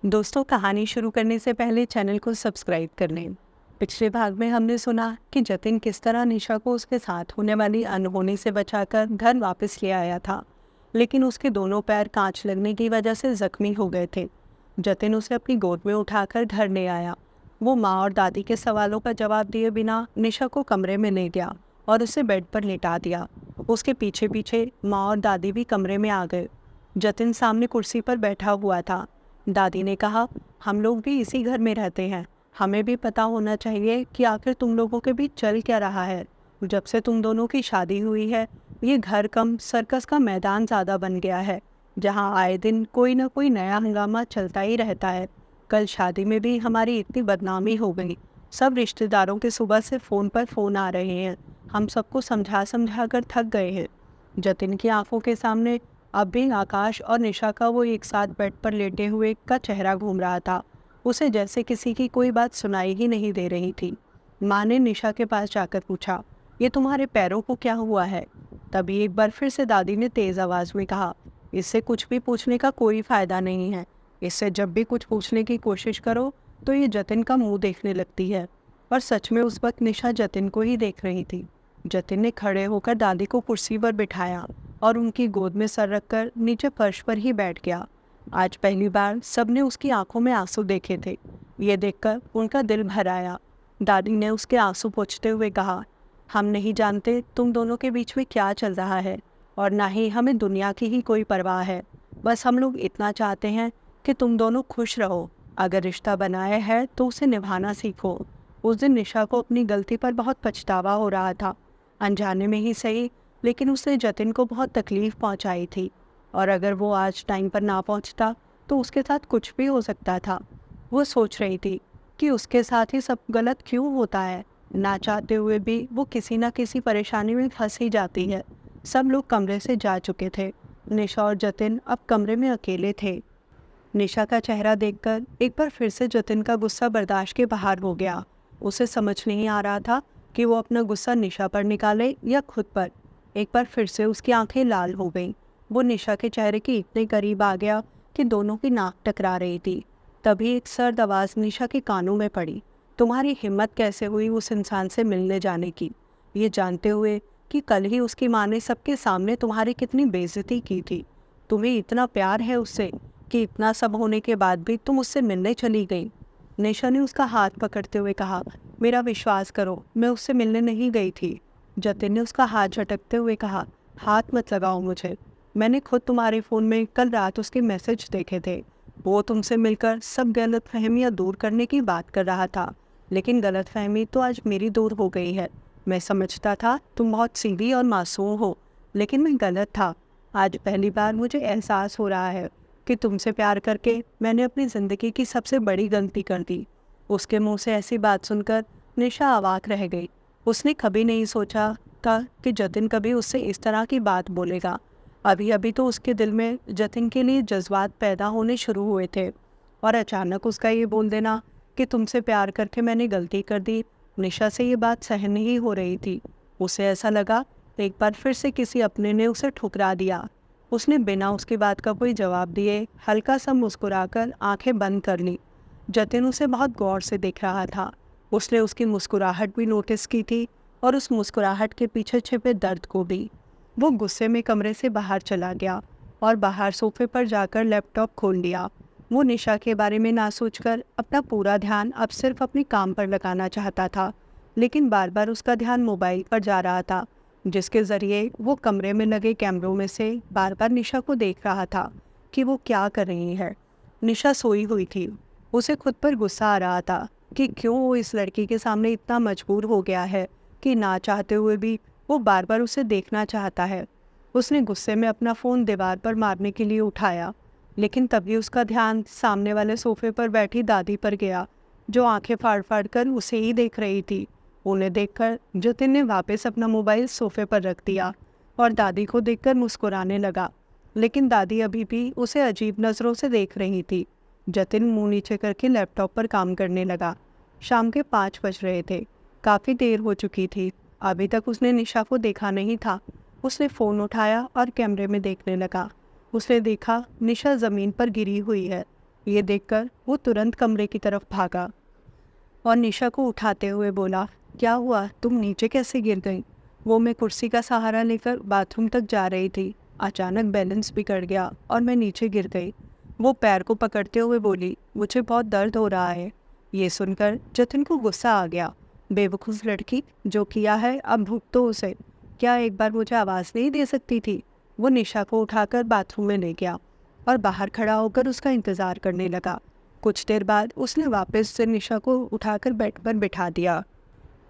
दोस्तों, कहानी शुरू करने से पहले चैनल को सब्सक्राइब कर लें। पिछले भाग में हमने सुना कि जतिन किस तरह निशा को उसके साथ होने वाली अनहोनी से बचाकर घर वापस ले आया था, लेकिन उसके दोनों पैर कांच लगने की वजह से जख्मी हो गए थे। जतिन उसे अपनी गोद में उठाकर घर ले आया। वो माँ और दादी के सवालों का जवाब दिए बिना निशा को कमरे में ले गया और उसे बेड पर लेटा दिया। उसके पीछे पीछे माँ और दादी भी कमरे में आ गए। जतिन सामने कुर्सी पर बैठा हुआ था। दादी ने कहा, हम लोग भी इसी घर में रहते हैं, हमें भी पता होना चाहिए कि आखिर तुम लोगों के बीच चल क्या रहा है। जब से तुम दोनों की शादी हुई है, ये घर कम सर्कस का मैदान ज़्यादा बन गया है, जहाँ आए दिन कोई ना कोई नया हंगामा चलता ही रहता है। कल शादी में भी हमारी इतनी बदनामी हो गई। सब रिश्तेदारों के सुबह से फ़ोन पर फ़ोन आ रहे हैं। हम सबको समझा समझा कर थक गए हैं। जतिन की आंखों के सामने अब भी आकाश और निशा का वो एक साथ बेड पर लेटे हुए का चेहरा घूम रहा था। उसे जैसे किसी की कोई बात सुनाई ही नहीं दे रही थी। माँ ने निशा के पास जाकर पूछा, ये तुम्हारे पैरों को क्या हुआ है? तभी एक बार फिर से दादी ने तेज आवाज में कहा, इससे कुछ भी पूछने का कोई फायदा नहीं है। इससे जब भी कुछ पूछने की कोशिश करो तो ये जतिन का मुंह देखने लगती है। और सच में उस वक्त निशा जतिन को ही देख रही थी। जतिन ने खड़े होकर दादी को कुर्सी पर बिठाया और उनकी गोद में सर रखकर नीचे फर्श पर ही बैठ गया। आज पहली बार सबने उसकी आंखों में आंसू देखे थे। ये देखकर उनका दिल भर आया। दादी ने उसके आंसू पोंछते हुए कहा, हम नहीं जानते तुम दोनों के बीच में क्या चल रहा है, और ना ही हमें दुनिया की ही कोई परवाह है। बस हम लोग इतना चाहते हैं कि तुम दोनों खुश रहो। अगर रिश्ता बनाया है तो उसे निभाना सीखो। उस दिन निशा को अपनी गलती पर बहुत पछतावा हो रहा था। अनजाने में ही सही, लेकिन उसने जतिन को बहुत तकलीफ पहुंचाई थी, और अगर वो आज टाइम पर ना पहुंचता तो उसके साथ कुछ भी हो सकता था। वो सोच रही थी कि उसके साथ ही सब गलत क्यों होता है। ना चाहते हुए भी वो किसी ना किसी परेशानी में फंस ही जाती है। सब लोग कमरे से जा चुके थे। निशा और जतिन अब कमरे में अकेले थे। निशा का चेहरा देखकर एक बार फिर से जतिन का गुस्सा बर्दाश्त के बाहर हो गया। उसे समझ नहीं आ रहा था कि वो अपना गुस्सा निशा पर निकाले या खुद पर। एक बार फिर से उसकी आंखें लाल हो गईं। वो निशा के चेहरे के इतने करीब आ गया कि दोनों की नाक टकरा रही थी। तभी एक सर्द आवाज़ निशा के कानों में पड़ी, तुम्हारी हिम्मत कैसे हुई उस इंसान से मिलने जाने की, ये जानते हुए कि कल ही उसकी माँ ने सबके सामने तुम्हारी कितनी बेइज्जती की थी। तुम्हें इतना प्यार है उससे कि इतना सब होने के बाद भी तुम उससे मिलने चली गई। निशा ने उसका हाथ पकड़ते हुए कहा, मेरा विश्वास करो, मैं उससे मिलने नहीं गई थी। जतिन ने उसका हाथ झटकते हुए कहा, हाथ मत लगाओ मुझे। मैंने खुद तुम्हारे फ़ोन में कल रात उसके मैसेज देखे थे। वो तुमसे मिलकर सब गलतफहमियां दूर करने की बात कर रहा था, लेकिन गलतफहमी तो आज मेरी दूर हो गई है। मैं समझता था तुम बहुत सीधी और मासूम हो, लेकिन मैं गलत था। आज पहली बार मुझे एहसास हो रहा है कि तुमसे प्यार करके मैंने अपनी ज़िंदगी की सबसे बड़ी गलती कर दी। उसके मुंह से ऐसी बात सुनकर निशा अवाक रह गई। उसने कभी नहीं सोचा था कि जतिन कभी उससे इस तरह की बात बोलेगा। अभी अभी तो उसके दिल में जतिन के लिए जज्बात पैदा होने शुरू हुए थे, और अचानक उसका ये बोल देना कि तुमसे प्यार करके मैंने गलती कर दी, निशा से ये बात सहन नहीं हो रही थी। उसे ऐसा लगा एक बार फिर से किसी अपने ने उसे ठुकरा दिया। उसने बिना उसकी बात का कोई जवाब दिए हल्का सा मुस्कुराकर आंखें बंद कर ली। जतिन उसे बहुत गौर से देख रहा था। उसने उसकी मुस्कुराहट भी नोटिस की थी, और उस मुस्कुराहट के पीछे छिपे दर्द को भी। वो गुस्से में कमरे से बाहर चला गया और बाहर सोफे पर जाकर लैपटॉप खोल लिया। वो निशा के बारे में ना सोचकर अपना पूरा ध्यान अब सिर्फ अपने काम पर लगाना चाहता था, लेकिन बार बार उसका ध्यान मोबाइल पर जा रहा था, जिसके ज़रिए वो कमरे में लगे कैमरों में से बार बार निशा को देख रहा था कि वो क्या कर रही है। निशा सोई हुई थी। उसे खुद पर गुस्सा आ रहा था कि क्यों वो इस लड़की के सामने इतना मजबूर हो गया है कि ना चाहते हुए भी वो बार बार उसे देखना चाहता है। उसने गुस्से में अपना फ़ोन दीवार पर मारने के लिए उठाया, लेकिन तभी उसका ध्यान सामने वाले सोफे पर बैठी दादी पर गया, जो आंखें फाड़ फाड़ कर उसे ही देख रही थी। उन्हें देखकर जतिन ने वापस अपना मोबाइल सोफे पर रख दिया और दादी को देखकर मुस्कुराने लगा, लेकिन दादी अभी भी उसे अजीब नज़रों से देख रही थी। जतिन मुंह नीचे करके लैपटॉप पर काम करने लगा। शाम के 5 बज रहे थे। काफ़ी देर हो चुकी थी। अभी तक उसने निशा को देखा नहीं था। उसने फ़ोन उठाया और कैमरे में देखने लगा। उसने देखा निशा ज़मीन पर गिरी हुई है। ये देखकर वो तुरंत कमरे की तरफ भागा और निशा को उठाते हुए बोला, क्या हुआ, तुम नीचे कैसे गिर गई? वो मैं कुर्सी का सहारा लेकर बाथरूम तक जा रही थी, अचानक बैलेंस बिगड़ गया और मैं नीचे गिर गई। वो पैर को पकड़ते हुए बोली, मुझे बहुत दर्द हो रहा है। ये सुनकर जतिन को गुस्सा आ गया। बेवकूफ़ लड़की, जो किया है अब भुगतो उसे। क्या एक बार मुझे आवाज़ नहीं दे सकती थी? वो निशा को उठाकर बाथरूम में ले गया और बाहर खड़ा होकर उसका इंतज़ार करने लगा। कुछ देर बाद उसने वापस से निशा को उठाकर बेड पर बिठा दिया।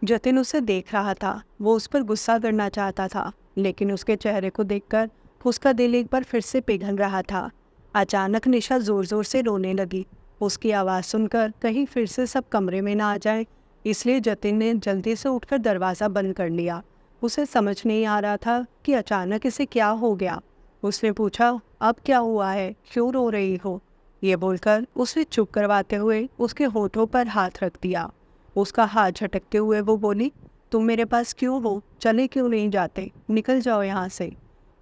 जतिन उसे देख रहा था। वो उस पर गुस्सा करना चाहता था, लेकिन उसके चेहरे को देखकर उसका दिल एक बार फिर से पिघल रहा था। अचानक निशा ज़ोर ज़ोर से रोने लगी। उसकी आवाज़ सुनकर कहीं फिर से सब कमरे में ना आ जाए, इसलिए जतिन ने जल्दी से उठकर दरवाज़ा बंद कर लिया। उसे समझ नहीं आ रहा था कि अचानक इसे क्या हो गया। उसने पूछा, अब क्या हुआ है, क्यों रो रही हो? ये बोलकर उसे चुप करवाते हुए उसके होठों पर हाथ रख दिया। उसका हाथ झटकते हुए वो बोली, तुम मेरे पास क्यों हो? चले क्यों नहीं जाते? निकल जाओ यहाँ से।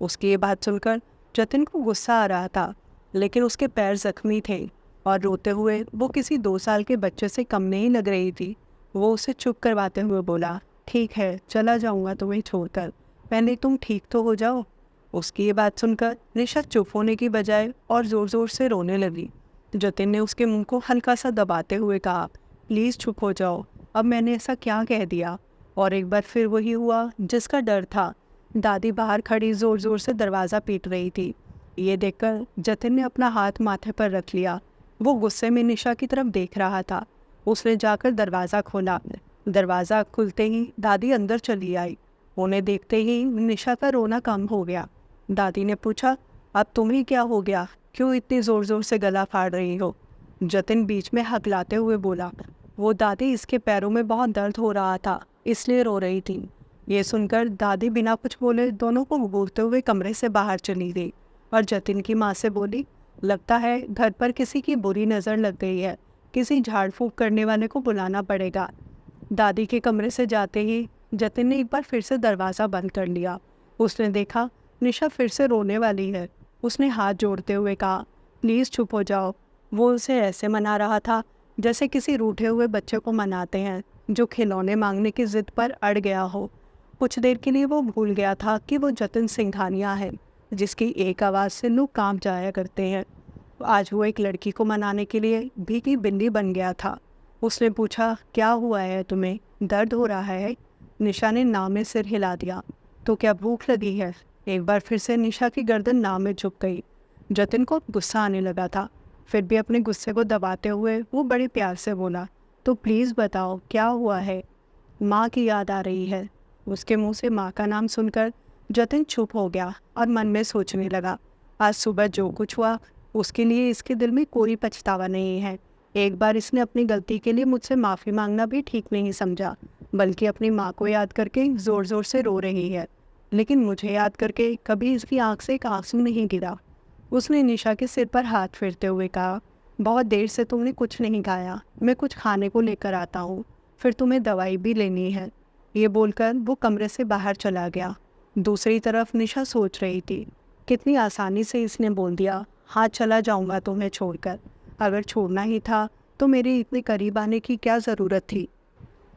उसकी ये बात सुनकर जतिन को गुस्सा आ रहा था, लेकिन उसके पैर जख्मी थे और रोते हुए वो किसी 2 साल के बच्चे से कम नहीं लग रही थी। वो उसे चुप करवाते हुए बोला, ठीक है, चला जाऊँगा तुम्हें छोड़कर, पहले तुम ठीक तो हो जाओ। उसकी ये बात सुनकर निशा चुप होने की बजाय और ज़ोर ज़ोर से रोने लगी। जतिन ने उसके मुंह को हल्का सा दबाते हुए कहा, प्लीज़ चुप हो जाओ, अब मैंने ऐसा क्या कह दिया? और एक बार फिर वही हुआ जिसका डर था। दादी बाहर खड़ी ज़ोर ज़ोर से दरवाज़ा पीट रही थी। ये देखकर जतिन ने अपना हाथ माथे पर रख लिया। वो गुस्से में निशा की तरफ देख रहा था। उसने जाकर दरवाज़ा खोला। दरवाज़ा खुलते ही दादी अंदर चली आई। उन्हें देखते ही निशा का रोना कम हो गया। दादी ने पूछा, अब तुम्हें क्या हो गया, क्यों इतनी ज़ोर ज़ोर से गला फाड़ रही हो? जतिन बीच में हकलाते हुए बोला, वो दादी, इसके पैरों में बहुत दर्द हो रहा था, इसलिए रो रही थी। ये सुनकर दादी बिना कुछ बोले दोनों को घूरते हुए कमरे से बाहर चली गई और जतिन की माँ से बोली, लगता है घर पर किसी की बुरी नज़र लग गई है, किसी झाड़ फूँक करने वाले को बुलाना पड़ेगा। दादी के कमरे से जाते ही जतिन ने एक बार फिर से दरवाज़ा बंद कर लिया। उसने देखा निशा फिर से रोने वाली है। उसने हाथ जोड़ते हुए कहा, प्लीज़ चुप हो जाओ। वो उसे ऐसे मना रहा था जैसे किसी रूठे हुए बच्चे को मनाते हैं जो खिलौने मांगने की जिद पर अड़ गया हो। कुछ देर के लिए वो भूल गया था कि वो जतिन सिंघानिया है, जिसकी एक आवाज़ से लोग कांप जाया करते हैं। आज वो एक लड़की को मनाने के लिए भीगी बिल्ली बन गया था। उसने पूछा, क्या हुआ है तुम्हें, दर्द हो रहा है? निशा ने ना में सिर हिला दिया। तो क्या भूख लगी है? एक बार फिर से निशा की गर्दन ना में झुक गई। जतिन को गुस्सा आने लगा था, फिर भी अपने गुस्से को दबाते हुए वो बड़े प्यार से बोला, तो प्लीज़ बताओ क्या हुआ है? माँ की याद आ रही है। उसके मुंह से माँ का नाम सुनकर जतिन चुप हो गया और मन में सोचने लगा, आज सुबह जो कुछ हुआ उसके लिए इसके दिल में कोई पछतावा नहीं है। एक बार इसने अपनी गलती के लिए मुझसे माफ़ी मांगना भी ठीक नहीं समझा, बल्कि अपनी माँ को याद करके ज़ोर ज़ोर से रो रही है। लेकिन मुझे याद करके कभी इसकी आँख से एक आंसू नहीं गिरा। उसने निशा के सिर पर हाथ फेरते हुए कहा, बहुत देर से तुमने कुछ नहीं खाया, मैं कुछ खाने को लेकर आता हूँ, फिर तुम्हें दवाई भी लेनी है। ये बोलकर वो कमरे से बाहर चला गया। दूसरी तरफ निशा सोच रही थी, कितनी आसानी से इसने बोल दिया, हाँ चला जाऊँगा तुम्हें छोड़कर। अगर छोड़ना ही था तो मेरे इतने करीब आने की क्या ज़रूरत थी।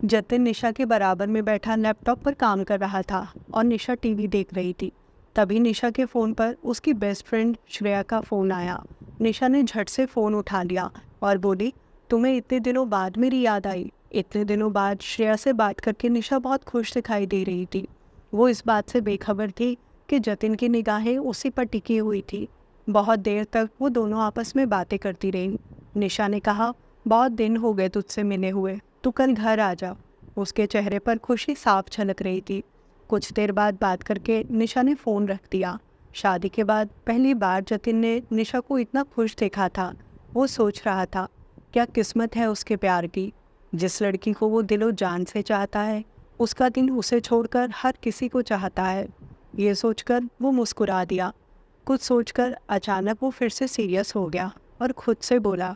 जतिन निशा के बराबर में बैठा लैपटॉप पर काम कर रहा था और निशा टीवी देख रही थी। तभी निशा के फ़ोन पर उसकी बेस्ट फ्रेंड श्रेया का फ़ोन आया। निशा ने झट से फ़ोन उठा लिया और बोली, तुम्हें इतने दिनों बाद मेरी याद आई? इतने दिनों बाद श्रेया से बात करके निशा बहुत खुश दिखाई दे रही थी। वो इस बात से बेखबर थी कि जतिन की निगाहें उसी पर टिकी हुई थी। बहुत देर तक वो दोनों आपस में बातें करती रही। निशा ने कहा, बहुत दिन हो गए तुझसे मिले हुए, तू कल घर आ जा। उसके चेहरे पर खुशी साफ झलक रही थी। कुछ देर बाद बात करके निशा ने फ़ोन रख दिया। शादी के बाद पहली बार जतिन ने निशा को इतना खुश देखा था। वो सोच रहा था, क्या किस्मत है उसके प्यार की। जिस लड़की को वो दिलो जान से चाहता है, उसका दिल उसे छोड़कर हर किसी को चाहता है। ये सोचकर वो मुस्कुरा दिया। कुछ सोचकर अचानक वो फिर से सीरियस हो गया और खुद से बोला,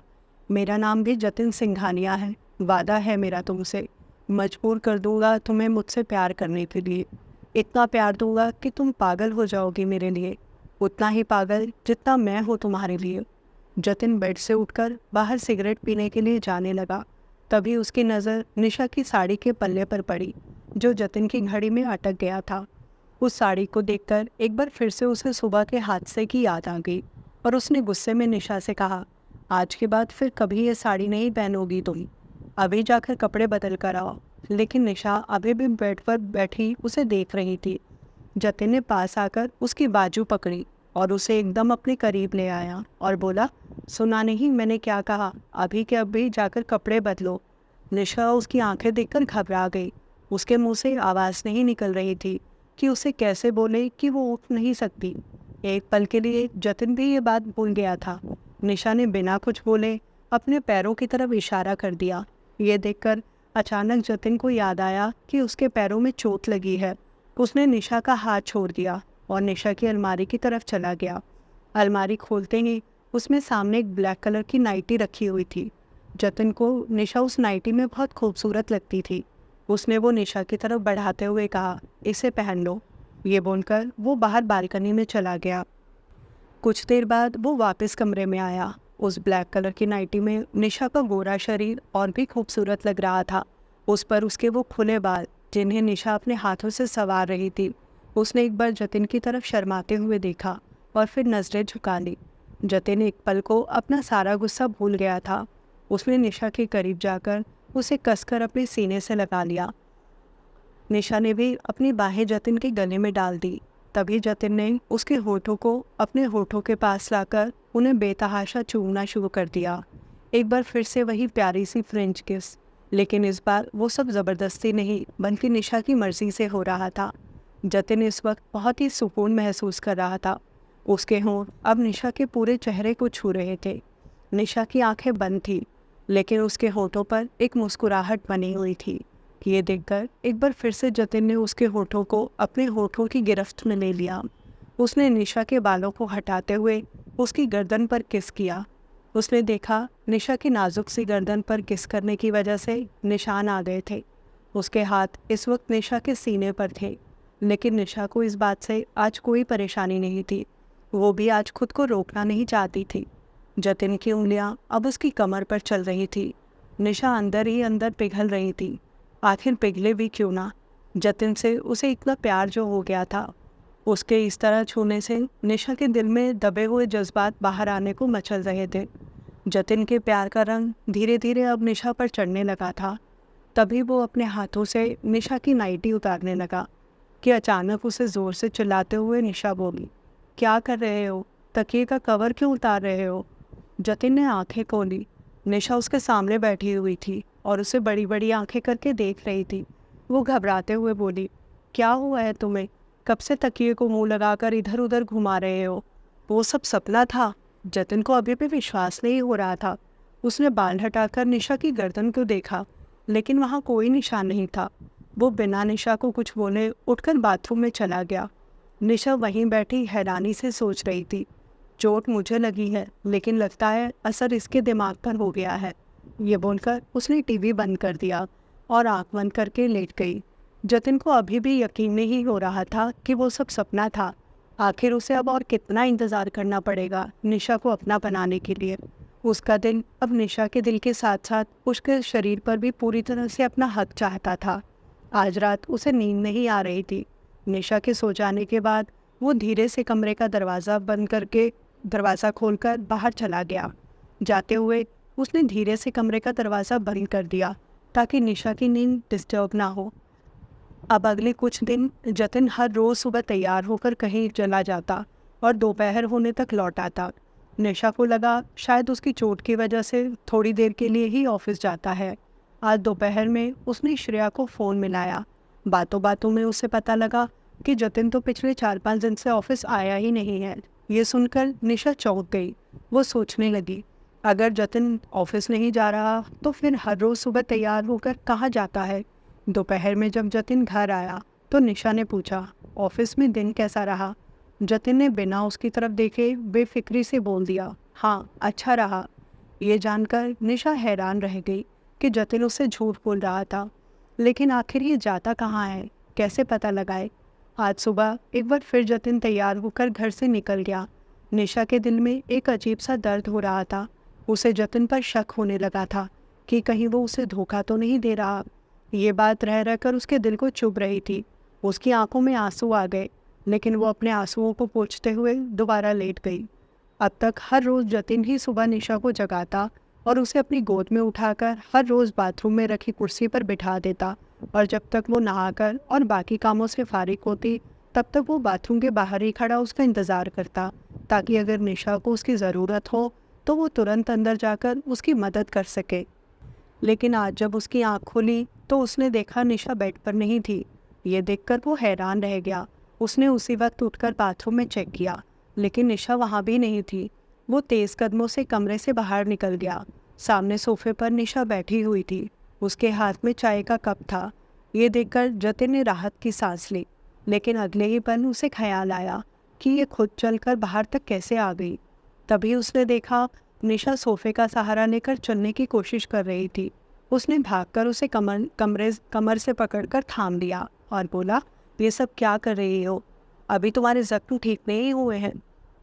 मेरा नाम भी जतिन सिंघानिया है। वादा है मेरा तुमसे, मजबूर कर दूंगा तुम्हें मुझसे प्यार करने के लिए। इतना प्यार दूंगा कि तुम पागल हो जाओगी मेरे लिए, उतना ही पागल जितना मैं हूँ तुम्हारे लिए। जतिन बेड से उठकर बाहर सिगरेट पीने के लिए जाने लगा। तभी उसकी नज़र निशा की साड़ी के पल्ले पर पड़ी, जो जतिन की घड़ी में अटक गया था। उस साड़ी को देखकर एक बार फिर से उसे सुबह के हादसे की याद आ गई और उसने गुस्से में निशा से कहा, आज के बाद फिर कभी ये साड़ी नहीं पहनोगी तुम, अभी जाकर कपड़े बदल कर आओ। लेकिन निशा अभी भी बेड पर बैठी उसे देख रही थी। जतिन ने पास आकर उसकी बाजू पकड़ी और उसे एकदम अपने करीब ले आया और बोला, सुना नहीं मैंने क्या कहा, अभी के अभी जाकर कपड़े बदलो। निशा उसकी आंखें देखकर घबरा गई। उसके मुंह से आवाज़ नहीं निकल रही थी कि उसे कैसे बोले कि वो उठ नहीं सकती। एक पल के लिए जतिन भी ये बात भूल गया था। निशा ने बिना कुछ बोले अपने पैरों की तरफ इशारा कर दिया। ये देखकर अचानक जतिन को याद आया कि उसके पैरों में चोट लगी है। उसने निशा का हाथ छोड़ दिया और निशा की अलमारी की तरफ चला गया। अलमारी खोलते ही उसमें सामने एक ब्लैक कलर की नाइटी रखी हुई थी। जतिन को निशा उस नाइटी में बहुत खूबसूरत लगती थी। उसने वो निशा की तरफ बढ़ाते हुए कहा, इसे पहन लो। ये बोलकर वो बाहर बालकनी में चला गया। कुछ देर बाद वो वापस कमरे में आया। उस ब्लैक कलर की नाइटी में निशा का गोरा शरीर और भी खूबसूरत लग रहा था। उस पर उसके वो खुले बाल, जिन्हें निशा अपने हाथों से संवार रही थी। उसने एक बार जतिन की तरफ शर्माते हुए देखा और फिर नजरें झुका ली। जतिन एक पल को अपना सारा गुस्सा भूल गया था। उसने निशा के करीब जाकर उसे कसकर अपने सीने से लगा लिया। निशा ने भी अपनी बाहें जतिन के गले में डाल दी। तभी जतिन ने उसके होठों को अपने होठों के पास लाकर उन्हें बेतहाशा चूमना शुरू कर दिया। एक बार फिर से वही प्यारी सी फ्रेंच किस, लेकिन इस बार वो सब ज़बरदस्ती नहीं बल्कि निशा की मर्जी से हो रहा था। जतिन इस वक्त बहुत ही सुकून महसूस कर रहा था। उसके होंठ अब निशा के पूरे चेहरे को छू रहे थे। निशा की आंखें बंद थी, लेकिन उसके होठों पर एक मुस्कुराहट बनी हुई थी। ये देखकर एक बार फिर से जतिन ने उसके होठों को अपने होठों की गिरफ्त में ले लिया। उसने निशा के बालों को हटाते हुए उसकी गर्दन पर किस किया। उसने देखा निशा की नाजुक सी गर्दन पर किस करने की वजह से निशान आ गए थे। उसके हाथ इस वक्त निशा के सीने पर थे, लेकिन निशा को इस बात से आज कोई परेशानी नहीं थी। वो भी आज खुद को रोकना नहीं चाहती थी। जतिन की उंगलियां अब उसकी कमर पर चल रही थी। निशा अंदर ही अंदर पिघल रही थी। आखिर पिघले भी क्यों ना। जतिन से उसे इतना प्यार जो हो गया था, उसके इस तरह छूने से निशा के दिल में दबे हुए जज्बात बाहर आने को मचल रहे थे। जतिन के प्यार का रंग धीरे धीरे अब निशा पर चढ़ने लगा था। तभी वो अपने हाथों से निशा की नाइटी उतारने लगा कि अचानक उसे ज़ोर से चिल्लाते हुए निशा बोली, क्या कर रहे हो? तकिए का कवर क्यों उतार रहे हो? जतिन ने आंखें खोली। निशा उसके सामने बैठी हुई थी और उसे बड़ी बड़ी आंखें करके देख रही थी। वो घबराते हुए बोली, क्या हुआ है तुम्हें? कब से तकिए को मुंह लगाकर इधर उधर घुमा रहे हो? वो सब सपना था। जतिन को अभी भी विश्वास नहीं हो रहा था। उसने बाल हटाकर निशा की गर्दन को देखा, लेकिन वहाँ कोई निशान नहीं था। वो बिना निशा को कुछ बोले उठकर बाथरूम में चला गया। निशा वहीं बैठी हैरानी से सोच रही थी, चोट मुझे लगी है, लेकिन लगता है असर इसके दिमाग पर हो गया है। ये बोलकर उसने टीवी बंद कर दिया और आंख बंद करके लेट गई। जतिन को अभी भी यकीन नहीं हो रहा था कि वो सब सपना था। आखिर उसे अब और कितना इंतज़ार करना पड़ेगा निशा को अपना बनाने के लिए। उसका दिल अब निशा के दिल के साथ साथ उसके शरीर पर भी पूरी तरह से अपना हक चाहता था। आज रात उसे नींद नहीं आ रही थी। निशा के सो जाने के बाद वो धीरे से कमरे का दरवाज़ा खोलकर बाहर चला गया। जाते हुए उसने धीरे से कमरे का दरवाज़ा बंद कर दिया ताकि निशा की नींद डिस्टर्ब ना हो। अब अगले कुछ दिन जतिन हर रोज़ सुबह तैयार होकर कहीं चला जाता और दोपहर होने तक लौट आता। निशा को लगा शायद उसकी चोट की वजह से थोड़ी देर के लिए ही ऑफिस जाता है। आज दोपहर में उसने श्रेया को फ़ोन मिलाया। बातों बातों में उसे पता लगा कि जतिन तो पिछले 4-5 दिन से ऑफिस आया ही नहीं है। ये सुनकर निशा चौंक गई। वो सोचने लगी, अगर जतिन ऑफिस नहीं जा रहा तो फिर हर रोज़ सुबह तैयार होकर कहाँ जाता है। दोपहर में जब जतिन घर आया तो निशा ने पूछा, ऑफिस में दिन कैसा रहा? जतिन ने बिना उसकी तरफ देखे बेफिक्री से बोल दिया, हाँ अच्छा रहा। ये जानकर निशा हैरान रह गई कि जतिन उससे झूठ बोल रहा था। लेकिन आखिर ये जाता कहाँ है, कैसे पता लगाए? आज सुबह एक बार फिर जतिन तैयार होकर घर से निकल गया। निशा के दिल में एक अजीब सा दर्द हो रहा था। उसे जतिन पर शक होने लगा था कि कहीं वो उसे धोखा तो नहीं दे रहा। ये बात रह रहकर उसके दिल को चुभ रही थी। उसकी आंखों में आंसू आ गए, लेकिन वो अपने आंसुओं को पोंछते हुए दोबारा लेट गई। अब तक हर रोज़ जतिन ही सुबह निशा को जगाता और उसे अपनी गोद में उठाकर हर रोज़ बाथरूम में रखी कुर्सी पर बिठा देता, और जब तक वो नहाकर और बाकी कामों से फारिग होती तब तक वो बाथरूम के बाहर ही खड़ा उसका इंतज़ार करता, ताकि अगर निशा को उसकी ज़रूरत हो तो वो तुरंत अंदर जाकर उसकी मदद कर सके। लेकिन आज जब उसकी आँख खुली तो उसने देखा निशा बेड पर नहीं थी। ये देखकर वो हैरान रह गया। उसने उसी वक्त उठकर बाथरूम में चेक किया, लेकिन निशा वहाँ भी नहीं थी। वो तेज़ कदमों से कमरे से बाहर निकल गया। सामने सोफे पर निशा बैठी हुई थी। उसके हाथ में चाय का कप था। ये देखकर जतिन ने राहत की सांस ली, लेकिन अगले ही पल उसे ख्याल आया कि ये खुद चलकर बाहर तक कैसे आ गई। तभी उसने देखा निशा सोफे का सहारा लेकर चलने की कोशिश कर रही थी। उसने भागकर उसे कमर से पकड़कर थाम लिया और बोला, ये सब क्या कर रही हो? अभी तुम्हारे जख्म ठीक नहीं हुए हैं।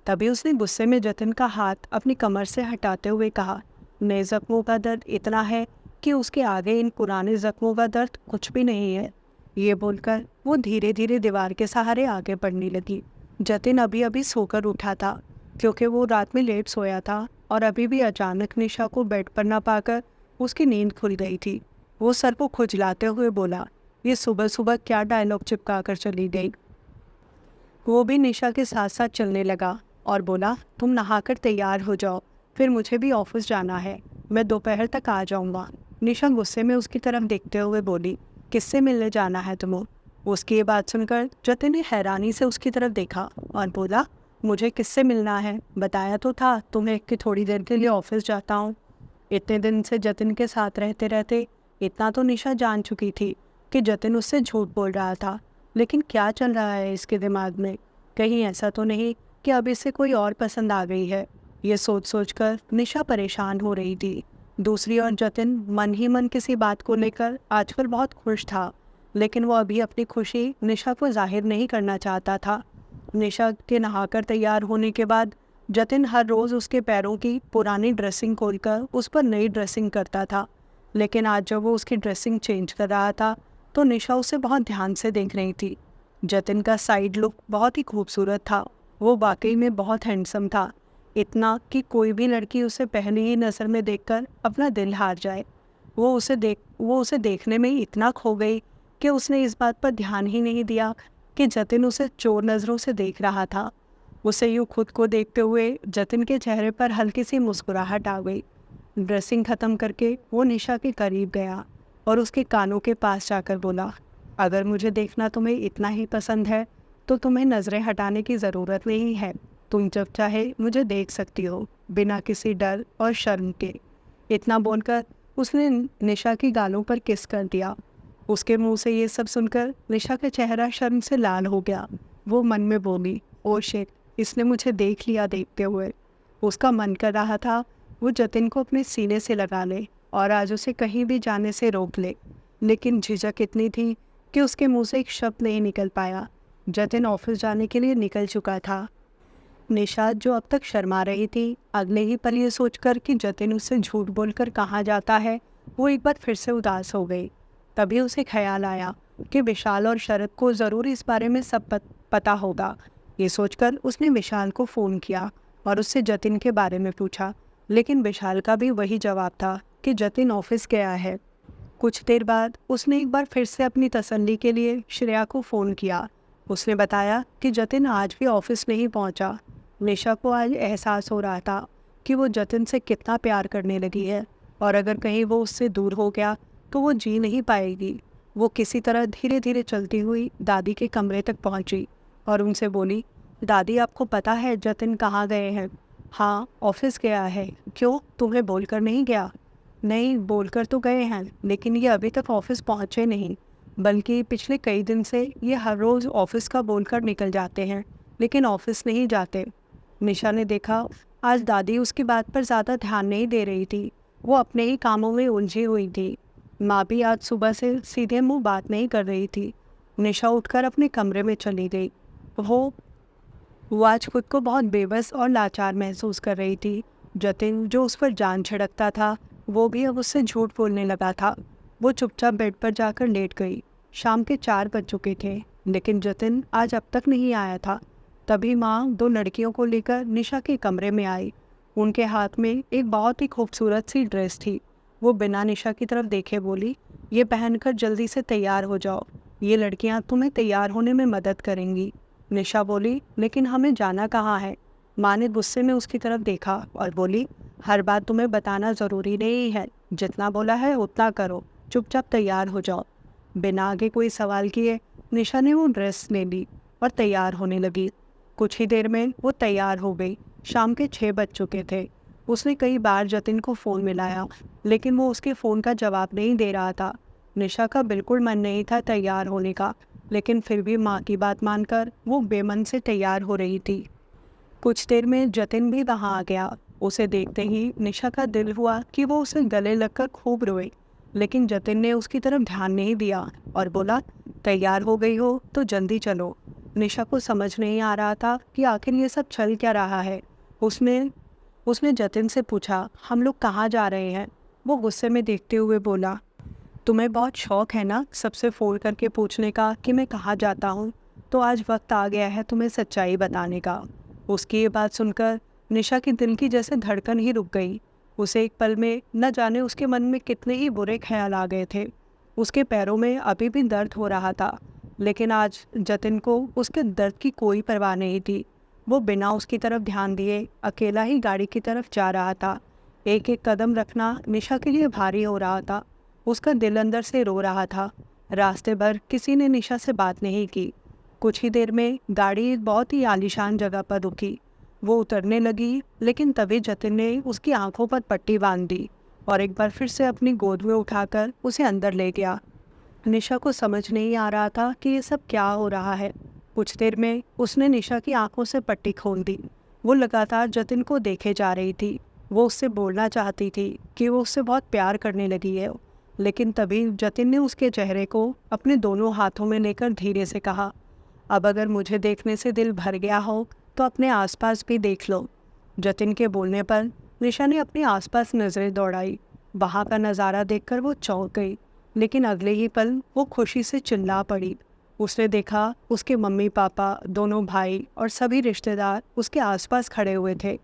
तभी उसने गुस्से में जतिन का हाथ अपनी कमर से हटाते हुए कहा, नए जख्मों का दर्द इतना है कि उसके आगे इन पुराने जख्मों का दर्द कुछ भी नहीं है। ये बोलकर वो धीरे धीरे दीवार के सहारे आगे बढ़ने लगी। जतिन अभी अभी सोकर उठा था, क्योंकि वो रात में लेट सोया था और अभी भी अचानक निशा को बेड पर न पाकर उसकी नींद खुल गई थी। वो सर को खुजलाते हुए बोला, ये सुबह सुबह क्या डायलॉग चिपका कर चली गई? वो भी निशा के साथ साथ चलने लगा और बोला, तुम नहाकर तैयार हो जाओ, फिर मुझे भी ऑफिस जाना है। मैं दोपहर तक आ जाऊंगा। निशा गुस्से में उसकी तरफ देखते हुए बोली, किससे मिलने जाना है तुम्हें? उसकी ये बात सुनकर जतिन ने हैरानी से उसकी तरफ देखा और बोला, मुझे किससे मिलना है? बताया तो था तुम्हें कि थोड़ी देर के लिए ऑफिस जाता हूँ। इतने दिन से जतिन के साथ रहते रहते इतना तो निशा जान चुकी थी कि जतिन उससे झूठ बोल रहा था। लेकिन क्या चल रहा है इसके दिमाग में? कहीं ऐसा तो नहीं कि अब इसे कोई और पसंद आ गई है? ये सोच सोचकर निशा परेशान हो रही थी। दूसरी ओर जतिन मन ही मन किसी बात को लेकर आजकल बहुत खुश था, लेकिन वो अभी अपनी खुशी निशा को जाहिर नहीं करना चाहता था। निशा के नहाकर तैयार होने के बाद जतिन हर रोज़ उसके पैरों की पुरानी ड्रेसिंग खोलकर उस पर नई ड्रेसिंग करता था। लेकिन आज जब वो उसकी ड्रेसिंग चेंज कर रहा था तो निशा उसे बहुत ध्यान से देख रही थी। जतिन का साइड लुक बहुत ही खूबसूरत था। वो वाकई में बहुत हैंडसम था, इतना कि कोई भी लड़की उसे पहली ही नज़र में देखकर अपना दिल हार जाए। वो उसे देखने में इतना खो गई कि उसने इस बात पर ध्यान ही नहीं दिया कि जतिन उसे चोर नज़रों से देख रहा था। उसे यूँ खुद को देखते हुए जतिन के चेहरे पर हल्की सी मुस्कुराहट आ गई। ड्रेसिंग ख़त्म करके वो निशा के करीब गया और उसके कानों के पास जाकर बोला, अगर मुझे देखना तुम्हें इतना ही पसंद है तो तुम्हें नज़रें हटाने की ज़रूरत नहीं है। तुम जब चाहे मुझे देख सकती हो, बिना किसी डर और शर्म के। इतना बोलकर उसने निशा की गालों पर किस कर दिया। उसके मुंह से ये सब सुनकर निशा का चेहरा शर्म से लाल हो गया। वो मन में बोली, ओ शिट, इसने मुझे देख लिया देखते हुए। उसका मन कर रहा था वो जतिन को अपने सीने से लगा ले और आज उसे कहीं भी जाने से रोक ले, लेकिन झिझक इतनी थी कि उसके मुंह से एक शब्द नहीं निकल पाया। जतिन ऑफिस जाने के लिए निकल चुका था। निशा, जो अब तक शर्मा रही थी, अगले ही पल ये सोचकर कि जतिन उससे झूठ बोलकर कहाँ जाता है, वो एक बार फिर से उदास हो गई। तभी उसे ख्याल आया कि विशाल और शरद को ज़रूर इस बारे में सब पता होगा। ये सोचकर उसने विशाल को फ़ोन किया और उससे जतिन के बारे में पूछा, लेकिन विशाल का भी वही जवाब था कि जतिन ऑफिस गया है। कुछ देर बाद उसने एक बार फिर से अपनी तसल्ली के लिए श्रेया को फ़ोन किया। उसने बताया कि जतिन आज भी ऑफिस नहीं पहुंचा। निशा को आज एहसास हो रहा था कि वो जतिन से कितना प्यार करने लगी है, और अगर कहीं वो उससे दूर हो गया तो वो जी नहीं पाएगी। वो किसी तरह धीरे धीरे चलती हुई दादी के कमरे तक पहुंची और उनसे बोली, दादी, आपको पता है जतिन कहाँ गए हैं? हाँ, ऑफिस गया है। क्यों, तुम्हें बोलकर नहीं गया? नहीं, बोलकर तो गए हैं, लेकिन ये अभी तक ऑफिस पहुँचे नहीं। बल्कि पिछले कई दिन से ये हर रोज़ ऑफिस का बोलकर निकल जाते हैं, लेकिन ऑफिस नहीं जाते। निशा ने देखा आज दादी उसकी बात पर ज़्यादा ध्यान नहीं दे रही थी। वो अपने ही कामों में उलझी हुई थी। माँ भी आज सुबह से सीधे मुंह बात नहीं कर रही थी। निशा उठकर अपने कमरे में चली गई। वो वो आज खुद को बहुत बेबस और लाचार महसूस कर रही थी। जतिन, जो उस पर जान छिड़कता था, वो भी अब उससे झूठ बोलने लगा था। वो चुपचाप बेड पर जाकर लेट गई। शाम के 4 बज चुके थे, लेकिन जतिन आज अब तक नहीं आया था। तभी माँ 2 लड़कियों को लेकर निशा के कमरे में आई। उनके हाथ में एक बहुत ही खूबसूरत सी ड्रेस थी। वो बिना निशा की तरफ देखे बोली, ये पहनकर जल्दी से तैयार हो जाओ। ये लड़कियां तुम्हें तैयार होने में मदद करेंगी। निशा बोली, लेकिन हमें जाना कहाँ है? माँ ने गुस्से में उसकी तरफ देखा और बोली, हर बात तुम्हें बताना ज़रूरी नहीं है। जितना बोला है उतना करो, चुपचाप तैयार हो जाओ। बिना आगे कोई सवाल किए निशा ने वो ड्रेस ले ली और तैयार होने लगी। कुछ ही देर में वो तैयार हो गई। शाम के 6 बज चुके थे। उसने कई बार जतिन को फ़ोन मिलाया, लेकिन वो उसके फ़ोन का जवाब नहीं दे रहा था। निशा का बिल्कुल मन नहीं था तैयार होने का, लेकिन फिर भी माँ की बात मानकर वो बेमन से तैयार हो रही थी। कुछ देर में जतिन भी वहाँ आ गया। उसे देखते ही निशा का दिल हुआ कि वो उसे गले लगकर खूब रोए, लेकिन जतिन ने उसकी तरफ ध्यान नहीं दिया और बोला, तैयार हो गई हो तो जल्दी चलो। निशा को समझ नहीं आ रहा था कि आखिर ये सब चल क्या रहा है। उसने उसने जतिन से पूछा, हम लोग कहाँ जा रहे हैं? वो गुस्से में देखते हुए बोला, तुम्हें बहुत शौक है ना सबसे फ़ोन करके पूछने का कि मैं कहाँ जाता हूँ, तो आज वक्त आ गया है तुम्हें सच्चाई बताने का। उसकी ये बात सुनकर निशा की दिल की जैसे धड़कन ही रुक गई। उसे एक पल में न जाने उसके मन में कितने ही बुरे ख्याल आ गए थे। उसके पैरों में अभी भी दर्द हो रहा था, लेकिन आज जतिन को उसके दर्द की कोई परवाह नहीं थी। वो बिना उसकी तरफ ध्यान दिए अकेला ही गाड़ी की तरफ जा रहा था। एक एक कदम रखना निशा के लिए भारी हो रहा था। उसका दिल अंदर से रो रहा था। रास्ते भर किसी ने निशा से बात नहीं की। कुछ ही देर में गाड़ी एक बहुत ही आलीशान जगह पर रुकी। वो उतरने लगी, लेकिन तभी जतिन ने उसकी आंखों पर पट्टी बांध दी और एक बार फिर से अपनी गोद में उठाकर उसे अंदर ले गया। निशा को समझ नहीं आ रहा था कि ये सब क्या हो रहा है। कुछ देर में उसने निशा की आंखों से पट्टी खोल दी। वो लगातार जतिन को देखे जा रही थी। वो उससे बोलना चाहती थी कि वो उससे बहुत प्यार करने लगी है, लेकिन तभी जतिन ने उसके चेहरे को अपने दोनों हाथों में लेकर धीरे से कहा, अब अगर मुझे देखने से दिल भर गया हो तो अपने आसपास भी देख लो। जतिन के बोलने पर निशा ने अपने आसपास नज़रें दौड़ाई। वहाँ का नज़ारा देखकर वो चौंक गई, लेकिन अगले ही पल वो खुशी से चिल्ला पड़ी। उसने देखा उसके मम्मी पापा, दोनों भाई और सभी रिश्तेदार उसके आसपास खड़े हुए थे।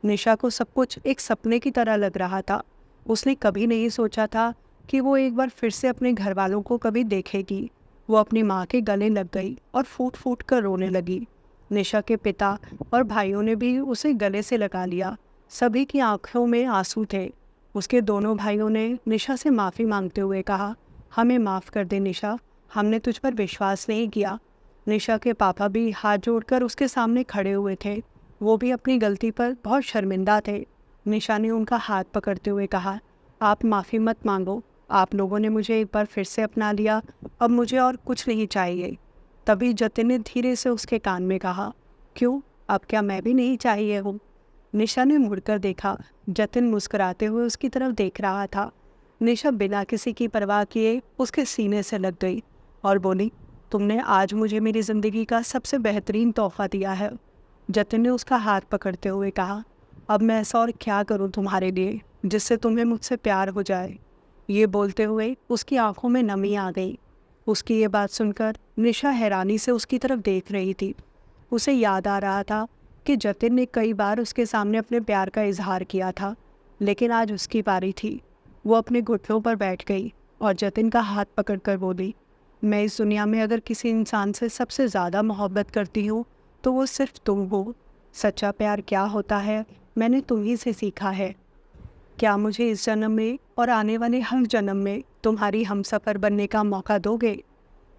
निशा को सब कुछ एक सपने की तरह लग रहा था। उसने कभी नहीं सोचा था कि वो एक बार फिर से अपने घर वालों को कभी देखेगी। वो अपनी माँ के गले लग गई और फूट फूट कर रोने लगी। निशा के पिता और भाइयों ने भी उसे गले से लगा लिया। सभी की आंखों में आंसू थे। उसके दोनों भाइयों ने निशा से माफ़ी मांगते हुए कहा, हमें माफ़ कर दे निशा, हमने तुझ पर विश्वास नहीं किया। निशा के पापा भी हाथ जोड़कर उसके सामने खड़े हुए थे। वो भी अपनी गलती पर बहुत शर्मिंदा थे। निशा ने उनका हाथ पकड़ते हुए कहा, आप माफ़ी मत मांगो, आप लोगों ने मुझे एक बार फिर से अपना लिया, अब मुझे और कुछ नहीं चाहिए। तभी जतिन ने धीरे से उसके कान में कहा, क्यों, अब क्या मैं भी नहीं चाहिए हूँ? निशा ने मुड़कर देखा। जतिन मुस्कुराते हुए उसकी तरफ देख रहा था। निशा बिना किसी की परवाह किए उसके सीने से लग गई और बोली, तुमने आज मुझे मेरी ज़िंदगी का सबसे बेहतरीन तोहफा दिया है। जतिन ने उसका हाथ पकड़ते हुए कहा, अब मैं ऐसा और क्या करूं तुम्हारे लिए जिससे तुम्हें मुझसे प्यार हो जाए। ये बोलते हुए उसकी आंखों में नमी आ गई। उसकी ये बात सुनकर निशा हैरानी से उसकी तरफ देख रही थी। उसे याद आ रहा था कि जतिन ने कई बार उसके सामने अपने प्यार का इजहार किया था, लेकिन आज उसकी बारी थी। वो अपने घुटनों पर बैठ गई और जतिन का हाथ पकड़कर बोली, मैं इस दुनिया में अगर किसी इंसान से सबसे ज़्यादा मोहब्बत करती हूँ तो वो सिर्फ तुम हो। सच्चा प्यार क्या होता है मैंने तुम्ही से सीखा है। क्या मुझे इस जन्म में और आने वाले हर जन्म में तुम्हारी हमसफ़र बनने का मौका दोगे?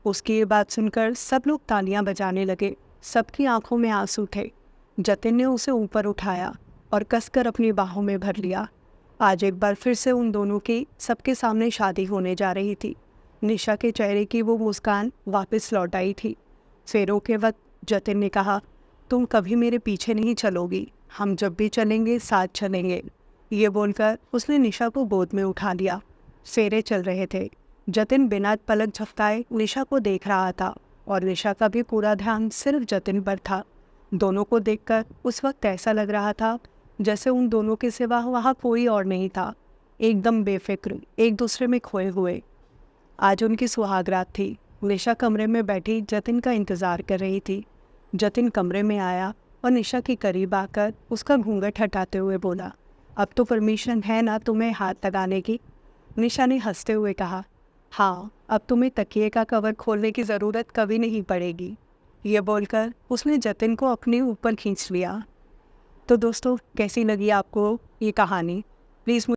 उसकी ये बात सुनकर सब लोग तालियां बजाने लगे। सबकी आंखों में आंसू थे। जतिन ने उसे ऊपर उठाया और कसकर अपनी बाहों में भर लिया। आज एक बार फिर से उन दोनों की सबके सामने शादी होने जा रही थी। निशा के चेहरे की वो मुस्कान वापस लौट आई थी। फेरों के वक्त जतिन ने कहा, तुम कभी मेरे पीछे नहीं चलोगी, हम जब भी चलेंगे साथ चलेंगे। ये बोलकर उसने निशा को गोद में उठा लिया। फेरे चल रहे थे। जतिन बिना पलक झपकाए निशा को देख रहा था और निशा का भी पूरा ध्यान सिर्फ जतिन पर था। दोनों को देखकर उस वक्त ऐसा लग रहा था जैसे उन दोनों के सिवा वहाँ कोई और नहीं था, एकदम बेफिक्र, एक दूसरे में खोए हुए। आज उनकी सुहागरात थी। निशा कमरे में बैठी जतिन का इंतज़ार कर रही थी। जतिन कमरे में आया और निशा के करीब आकर उसका घूंघट हटाते हुए बोला, अब तो परमिशन है ना तुम्हें हाथ लगाने की? निशा ने हंसते हुए कहा, हाँ, अब तुम्हें तकिए का कवर खोलने की ज़रूरत कभी नहीं पड़ेगी। ये बोलकर उसने जतिन को अपने ऊपर खींच लिया। तो दोस्तों, कैसी लगी आपको ये कहानी? प्लीज़